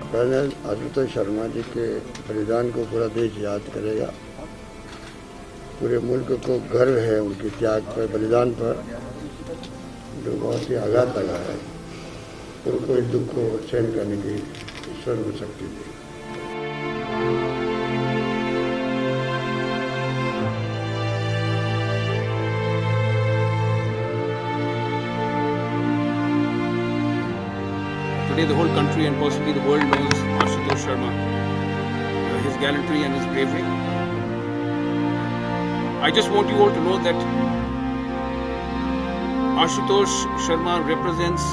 Colonel Ashutosh Sharma ji के बलिदान को पूरा देश याद करेगा। पूरे मुल्क को गर्व है उनके त्याग पर, बलिदान पर, जो बहुत ही आघात लगा है। उनको इस दुख को सहन करने की ईश्वर को शक्ति दी। Today the whole country and possibly the world knows Ashutosh Sharma, his gallantry and his bravery. I just want you all to know that Ashutosh Sharma represents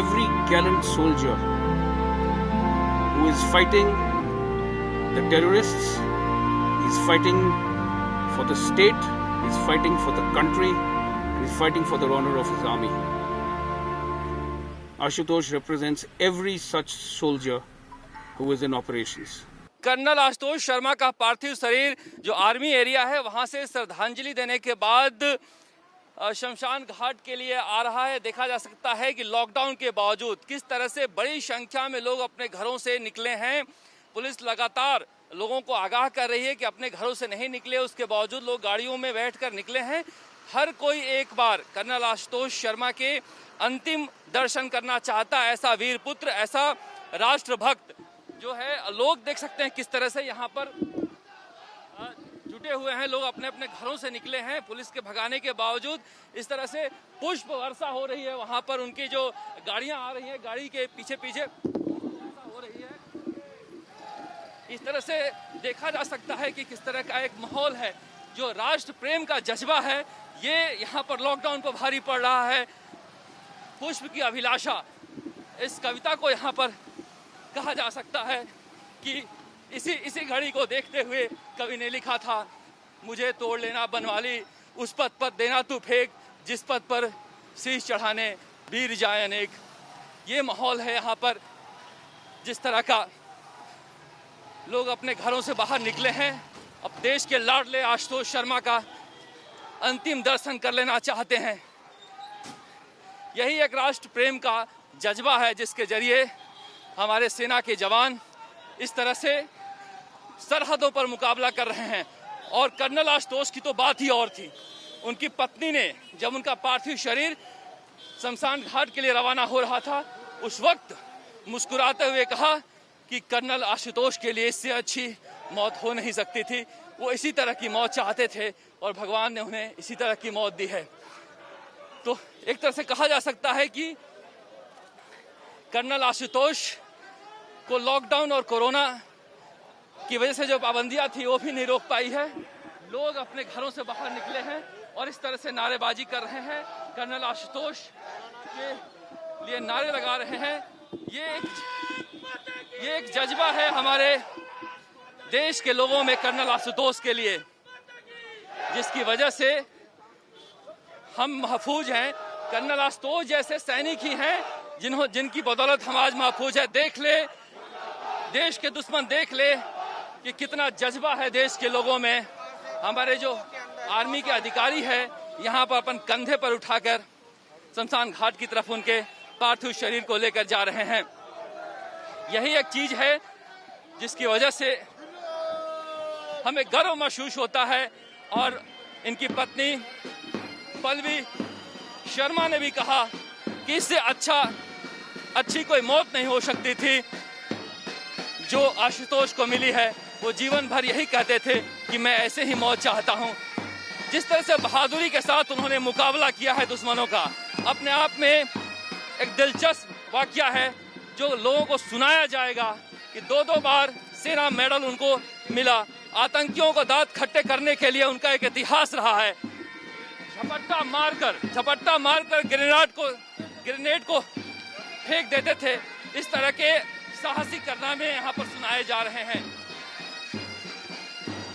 every gallant soldier who is fighting the terrorists, he's fighting for the state, he's fighting for the country, he's fighting for the honor of his army. Ashutosh represents every such soldier who is in operations. Colonel Ashutosh Sharma का पार्थिव शरीर जो army area है वहां से श्रद्धांजलि देने के बाद शमशान घाट के लिए आ रहा है। देखा जा सकता है कि लॉकडाउन के बावजूद किस तरह से बड़ी संख्या में लोग अपने घरों से निकले हैं। पुलिस लगातार लोगों को आगाह कर रही है कि अपने घरों से नहीं निकले, उसके बावजूद लोग गाड़ियों में बैठकर निकले हैं। हर कोई एक बार कर्नल आशुतोष शर्मा के अंतिम दर्शन करना चाहता है। ऐसा वीर पुत्र, ऐसा राष्ट्रभक्त जो है, लोग देख सकते हैं किस तरह से यहाँ पर जुटे हुए हैं। लोग अपने अपने घरों से निकले हैं पुलिस के भगाने के बावजूद। इस तरह से पुष्प वर्षा हो रही है, वहाँ पर उनकी जो गाड़ियाँ आ रही हैं, गाड़ी के पीछे पीछे हो रही है। इस तरह से देखा जा सकता है कि किस तरह का एक माहौल है। जो राष्ट्र प्रेम का जज्बा है ये यहाँ पर लॉकडाउन पर भारी पड़ रहा है। पुष्प की अभिलाषा, इस कविता को यहाँ पर कहा जा सकता है कि इसी घड़ी को देखते हुए कवि ने लिखा था, मुझे तोड़ लेना बनवाली, उस पद पर देना तू फेंक, जिस पद पर शीश चढ़ाने वीर जाए अनेक। ये माहौल है यहाँ पर। जिस तरह का लोग अपने घरों से बाहर निकले हैं, अब देश के लाडले आशुतोष शर्मा का अंतिम दर्शन कर लेना चाहते हैं। यही एक राष्ट्र प्रेम का जज्बा है जिसके जरिए हमारे सेना के जवान इस तरह से सरहदों पर मुकाबला कर रहे हैं। और कर्नल आशुतोष की तो बात ही और थी। उनकी पत्नी ने जब उनका पार्थिव शरीर शमशान घाट के लिए रवाना हो रहा था, उस वक्त मुस्कुराते हुए कहा कि कर्नल आशुतोष के लिए इससे अच्छी मौत हो नहीं सकती थी। वो इसी तरह की मौत चाहते थे और भगवान ने उन्हें इसी तरह की मौत दी है। तो एक तरह से कहा जा सकता है कि कर्नल आशुतोष को लॉकडाउन और कोरोना की वजह से जो पाबंदियां थी वो भी नहीं रोक पाई है। लोग अपने घरों से बाहर निकले हैं और इस तरह से नारेबाजी कर रहे हैं, कर्नल आशुतोष के लिए नारे लगा रहे हैं। ये एक जज्बा है हमारे देश के लोगों में कर्नल आशुतोष के लिए, जिसकी वजह से हम महफूज हैं। कर्नल आशुतोष जैसे सैनिक ही हैं जिनकी बदौलत हम आज महफूज है। देख ले, देश के दुश्मन देख ले कि कितना जज्बा है देश के लोगों में। हमारे जो आर्मी के अधिकारी है यहाँ पर अपन कंधे पर उठाकर शमशान घाट की तरफ उनके पार्थिव शरीर को लेकर जा रहे हैं। यही एक चीज है जिसकी वजह से हमें गर्व महसूस होता है। और इनकी पत्नी पल्लवी शर्मा ने भी कहा कि इससे अच्छी कोई मौत नहीं हो सकती थी जो आशुतोष को मिली है। वो जीवन भर यही कहते थे कि मैं ऐसे ही मौत चाहता हूं। जिस तरह से बहादुरी के साथ उन्होंने मुकाबला किया है दुश्मनों का, अपने आप में एक दिलचस्प वाकया है जो लोगों को सुनाया जाएगा कि 2-2 बार सेना मेडल उनको मिला। आतंकियों को दांत खट्टे करने के लिए उनका एक इतिहास रहा है। झपट्टा मारकर ग्रेनेड को फेंक देते थे। इस तरह के साहसी कारनामे यहाँ पर सुनाए जा रहे हैं।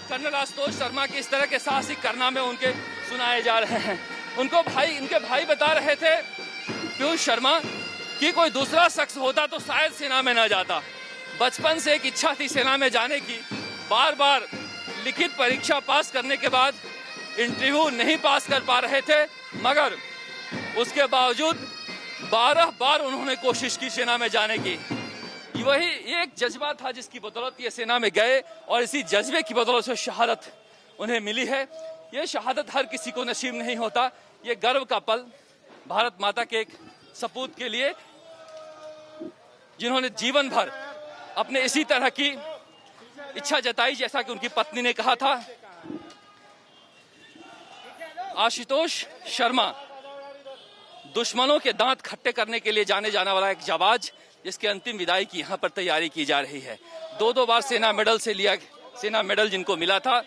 कर्नल आशुतोष शर्मा के इस तरह के साहसी कारनामे उनके सुनाए जा रहे हैं। इनके भाई बता रहे थे पीयूष शर्मा कि कोई दूसरा शख्स होता तो शायद सेना में न जाता। बचपन से एक इच्छा थी सेना में जाने की। बार बार लिखित परीक्षा पास करने के बाद इंटरव्यू नहीं पास कर पा रहे थे, मगर उसके बावजूद 12 बार उन्होंने कोशिश की सेना में जाने की। वही एक जज्बा था जिसकी बदौलत ये सेना में गए और इसी जज्बे की बदौलत से शहादत उन्हें मिली है। ये शहादत हर किसी को नसीब नहीं होता। ये गर्व का पल भारत माता के एक सपूत के लिए, जिन्होंने जीवन भर अपने इसी तरह की इच्छा जताई, जैसा कि उनकी पत्नी ने कहा था। आशुतोष शर्मा दुश्मनों के दांत खट्टे करने के लिए जाने जाने वाला एक जाबाज, जिसकी अंतिम विदाई की यहां पर तैयारी की जा रही है। 2 बार सेना मेडल जिनको मिला था,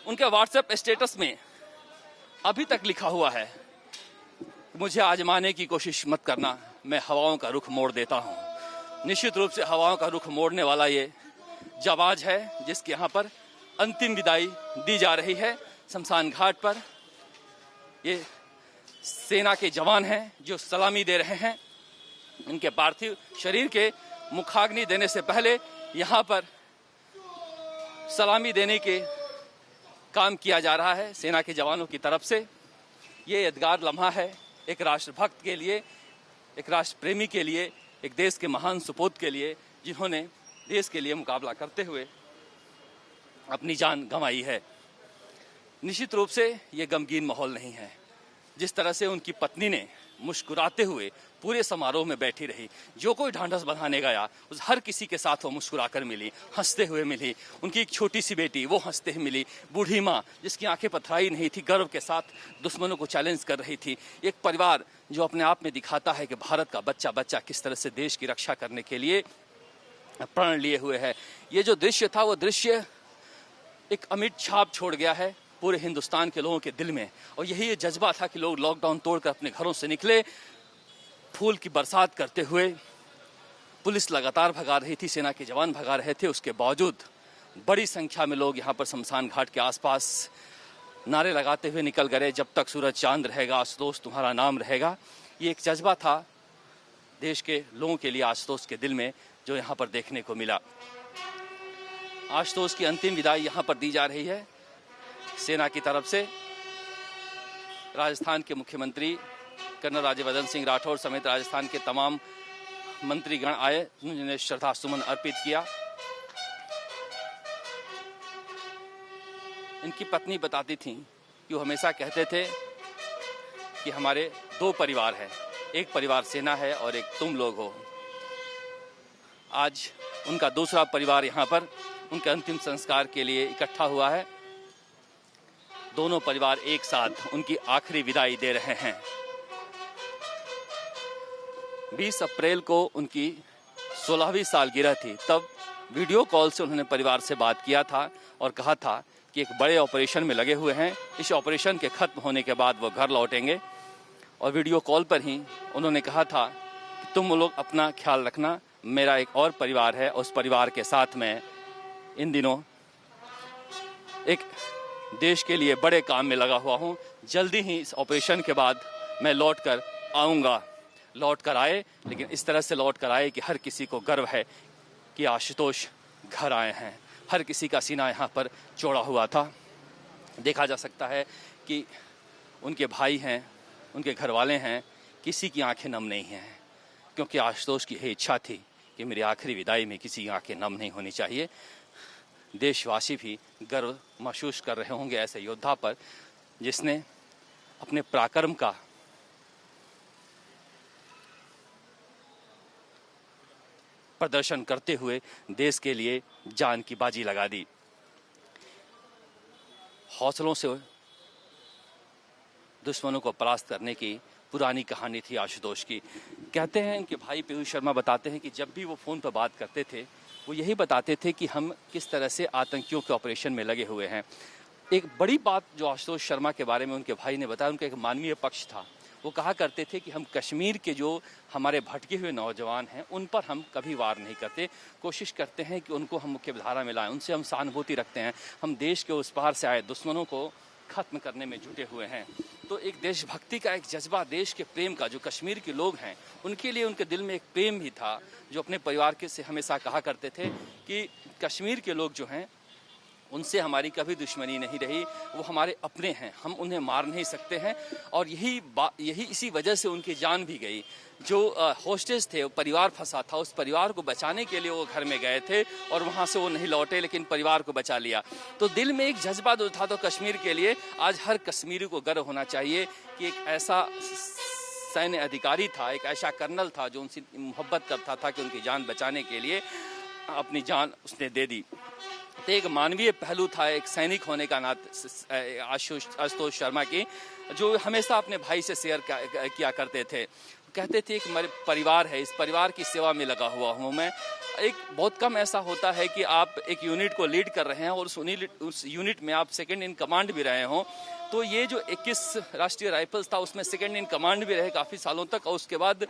उनके व्हाट्सएप स्टेटस में अभी तक लिखा हुआ है, मुझे आजमाने की कोशिश मत करना, मैं हवाओं का रुख मोड़ देता हूं। निश्चित रूप से हवाओं का रुख मोड़ने वाला ये जाबाज है, जिसके यहाँ पर अंतिम विदाई दी जा रही है। शमशान घाट पर ये सेना के जवान हैं जो सलामी दे रहे हैं। इनके पार्थिव शरीर के मुखाग्नि देने से पहले यहाँ पर सलामी देने के काम किया जा रहा है सेना के जवानों की तरफ से। ये यादगार लम्हा है एक राष्ट्रभक्त के लिए, एक राष्ट्र प्रेमी के लिए, एक देश के महान सपूत के लिए, जिन्होंने देश के लिए मुकाबला करते हुए अपनी जान गंवाई है। निश्चित रूप से ये गमगीन माहौल नहीं है। जिस तरह से उनकी पत्नी ने मुस्कुराते हुए पूरे समारोह में बैठी रही, जो कोई ढांढस बंधाने गया उस हर किसी के साथ वो मुस्कुराकर मिली, हंसते हुए मिली। उनकी एक छोटी सी बेटी वो हंसते हुए मिली। बूढ़ी माँ जिसकी आंखें पथराई नहीं थी, गर्व के साथ दुश्मनों को चैलेंज कर रही थी। एक परिवार जो अपने आप में दिखाता है कि भारत का बच्चा बच्चा किस तरह से देश की रक्षा करने के लिए प्रण लिए हुए है। ये जो दृश्य था वो दृश्य एक अमिट छाप छोड़ गया है पूरे हिंदुस्तान के लोगों के दिल में। और यही ये जज्बा था कि लोग लॉकडाउन तोड़कर अपने घरों से निकले, फूल की बरसात करते हुए। पुलिस लगातार भगा रही थी, सेना के जवान भगा रहे थे, उसके बावजूद बड़ी संख्या में लोग यहाँ पर शमशान घाट के आसपास नारे लगाते हुए निकल गए, जब तक सूरज चांद रहेगा आशुतोष तुम्हारा नाम रहेगा। ये एक जज्बा था देश के लोगों के लिए आशुतोष के दिल में, जो यहाँ पर देखने को मिला। आशुतोष की अंतिम विदाई यहाँ पर दी जा रही है सेना की तरफ से। राजस्थान के मुख्यमंत्री कर्नल राज्यवर्धन सिंह राठौर समेत राजस्थान के तमाम मंत्रीगण आए, उन्होंने श्रद्धा सुमन अर्पित किया। इनकी पत्नी बताती थी कि वो हमेशा कहते थे कि हमारे 2 परिवार हैं, एक परिवार सेना है और एक तुम लोग हो। आज उनका दूसरा परिवार यहाँ पर उनके अंतिम संस्कार के लिए इकट्ठा हुआ है। दोनों परिवार एक साथ उनकी आखिरी विदाई दे रहे हैं। 20 अप्रैल को उनकी 16वीं सालगिरह थी। तब वीडियो कॉल से उन्होंने परिवार से बात किया था और कहा था कि एक बड़े ऑपरेशन में लगे हुए हैं, इस ऑपरेशन के खत्म होने के बाद वो घर लौटेंगे। और वीडियो कॉल पर ही उन्होंने कहा था कि तुम लोग अपना ख्याल रखना, मेरा एक और परिवार है, उस परिवार के साथ मैं इन दिनों एक देश के लिए बड़े काम में लगा हुआ हूँ। जल्दी ही इस ऑपरेशन के बाद मैं लौट कर आऊँगा। लौट कर आए, लेकिन इस तरह से लौट कर आए कि हर किसी को गर्व है कि आशुतोष घर आए हैं। हर किसी का सीना यहाँ पर चौड़ा हुआ था। देखा जा सकता है कि उनके भाई हैं, उनके घर वाले हैं, किसी की आंखें नम नहीं हैं, क्योंकि आशुतोष की यही इच्छा थी कि मेरी आखिरी विदाई में किसी की आंखें नम नहीं होनी चाहिए। देशवासी भी गर्व महसूस कर रहे होंगे ऐसे योद्धा पर, जिसने अपने पराक्रम का प्रदर्शन करते हुए देश के लिए जान की बाजी लगा दी। हौसलों से दुश्मनों को परास्त करने की पुरानी कहानी थी आशुतोष की। कहते हैं इनके भाई पीयूष शर्मा बताते हैं कि जब भी वो फ़ोन पर बात करते थे वो यही बताते थे कि हम किस तरह से आतंकियों के ऑपरेशन में लगे हुए हैं। एक बड़ी बात जो आशुतोष शर्मा के बारे में उनके भाई ने बताया, उनका एक मानवीय पक्ष था। वो कहा करते थे कि हम कश्मीर के जो हमारे भटके हुए नौजवान हैं उन पर हम कभी वार नहीं करते, कोशिश करते हैं कि उनको हम मुख्य धारा में लाएं, उनसे हम सहानुभूति रखते हैं। हम देश के उस पार से आए दुश्मनों को खत्म करने में जुटे हुए हैं। तो एक देशभक्ति का एक जज्बा, देश के प्रेम का, जो कश्मीर के लोग हैं उनके लिए उनके दिल में एक प्रेम भी था, जो अपने परिवार के से हमेशा कहा करते थे कि कश्मीर के लोग जो हैं उनसे हमारी कभी दुश्मनी नहीं रही, वो हमारे अपने हैं, हम उन्हें मार नहीं सकते हैं। और यही इसी वजह से उनकी जान भी गई। जो होस्टेज थे, वो परिवार फंसा था, उस परिवार को बचाने के लिए वो घर में गए थे और वहाँ से वो नहीं लौटे, लेकिन परिवार को बचा लिया। तो दिल में एक जज्बा जो था तो कश्मीर के लिए, आज हर कश्मीरी को गर्व होना चाहिए कि एक ऐसा सैन्य अधिकारी था, एक ऐसा कर्नल था जो उनसे मोहब्बत करता था कि उनकी जान बचाने के लिए अपनी जान उसने दे दी। तो एक मानवीय पहलू था एक सैनिक होने का नाते आशुतोष शर्मा की, जो हमेशा अपने भाई से शेयर किया करते थे। कहते थे कि मेरे परिवार है, इस परिवार की सेवा में लगा हुआ हूँ मैं। एक बहुत कम ऐसा होता है कि आप एक यूनिट को लीड कर रहे हैं और उस यूनिट में आप सेकंड इन कमांड भी रहे हों। तो ये जो 21 राष्ट्रीय राइफल्स था उसमें सेकंड इन कमांड भी रहे काफ़ी सालों तक, और उसके बाद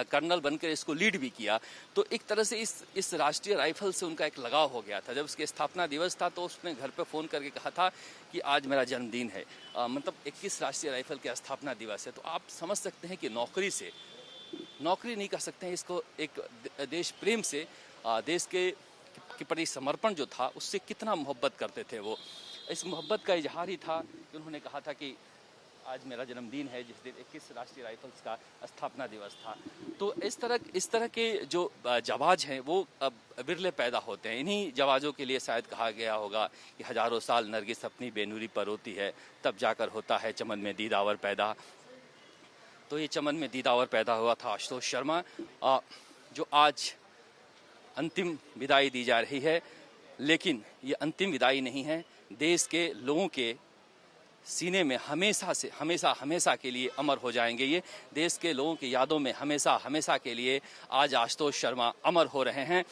कर्नल बनकर इसको लीड भी किया। तो एक तरह से इस राष्ट्रीय राइफल से उनका एक लगाव हो गया था। जब उसके स्थापना दिवस था तो उसने घर पे फ़ोन करके कहा था कि आज मेरा जन्मदिन है, मतलब 21 राष्ट्रीय राइफल के स्थापना दिवस है। तो आप समझ सकते हैं कि नौकरी नहीं कर सकते हैं इसको, एक देश प्रेम से, देश के प्रति समर्पण जो था उससे कितना मोहब्बत करते थे वो। इस मोहब्बत का इजहार ही था कि उन्होंने कहा था कि आज मेरा जन्मदिन है, जिस दिन 21 राष्ट्रीय राइफल्स का स्थापना दिवस था। तो इस तरह के जो जवाज हैं वो अब विरले पैदा होते हैं। इन्हीं जवाजों के लिए शायद कहा गया होगा कि हजारों साल नरगिस अपनी बेनूरी पर रोती है, तब जाकर होता है चमन में दीदावर पैदा। तो ये चमन में दीदावर पैदा हुआ था आशुतोष शर्मा, जो आज अंतिम विदाई दी जा रही है। लेकिन ये अंतिम विदाई नहीं है, देश के लोगों के सीने में हमेशा के लिए अमर हो जाएंगे। ये देश के लोगों की यादों में हमेशा के लिए आज आशुतोष शर्मा अमर हो रहे हैं।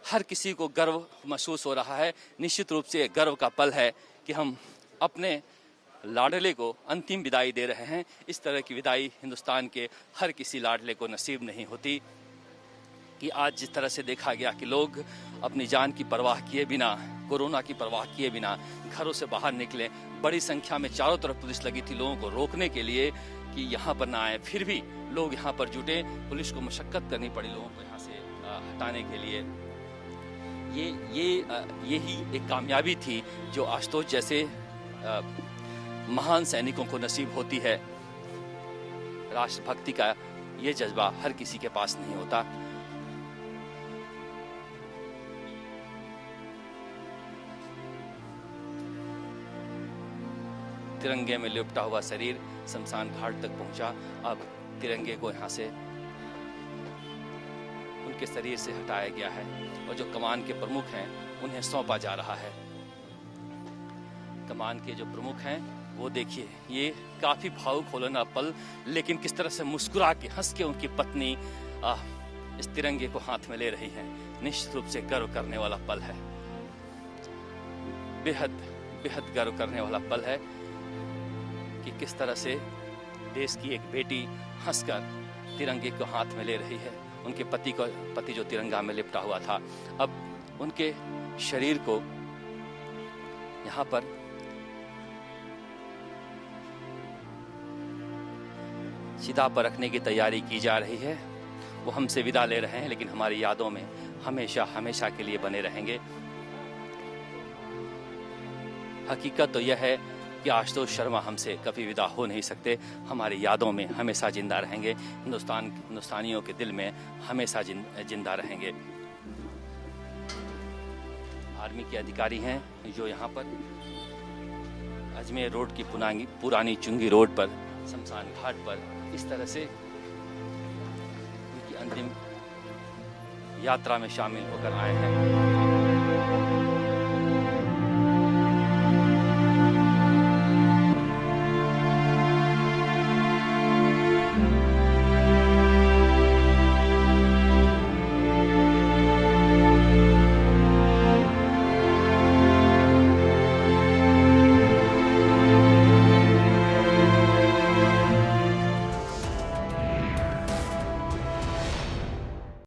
हर किसी को गर्व महसूस हो रहा है। निश्चित रूप से गर्व का पल है कि हम अपने लाडले को अंतिम विदाई दे रहे हैं। इस तरह की विदाई हिंदुस्तान के हर किसी लाडले को नसीब नहीं होती। कि आज जिस तरह से देखा गया कि लोग अपनी जान की परवाह किए बिना, कोरोना की परवाह किए बिना घरों से बाहर निकले। बड़ी संख्या में चारों तरफ पुलिस लगी थी लोगों को रोकने के लिए कि यहाँ पर ना आए, फिर भी लोग यहाँ पर जुटे। पुलिस को मशक्कत करनी पड़ी लोगों को यहाँ से हटाने के लिए। यही एक कामयाबी थी जो आशुतोष जैसे महान सैनिकों को नसीब होती है। राष्ट्रभक्ति का ये जज्बा हर किसी के पास नहीं होता। तिरंगे में लिपटा हुआ शरीर शमशान घाट तक पहुंचा। अब तिरंगे को यहाँ से उनके शरीर से हटाया गया है और जो कमान के प्रमुख हैं उन्हें सौंपा जा रहा है। कमान के जो प्रमुख हैं वो देखिए, ये काफी भावुक होना पल, लेकिन किस तरह से मुस्कुरा के हंस के उनकी पत्नी इस तिरंगे को हाथ में ले रही हैं। निश्चित रूप से गर्व करने वाला पल है, बेहद बेहद गर्व करने वाला पल है कि किस तरह से देश की एक बेटी हंसकर तिरंगे को हाथ में ले रही है। उनके पति जो तिरंगा में लिपटा हुआ था, अब उनके शरीर को यहाँ पर चिता पर रखने की तैयारी की जा रही है। वो हमसे विदा ले रहे हैं, लेकिन हमारी यादों में हमेशा के लिए बने रहेंगे। हकीकत तो यह है कि आशुतोष शर्मा हमसे कभी विदा हो नहीं सकते, हमारी यादों में हमेशा जिंदा रहेंगे, हिंदुस्तानियों के दिल में हमेशा जिंदा रहेंगे। आर्मी के अधिकारी हैं जो यहाँ पर अजमेर रोड की पुरानी चुंगी रोड पर शमशान घाट पर इस तरह से उनकी अंतिम यात्रा में शामिल होकर आए हैं।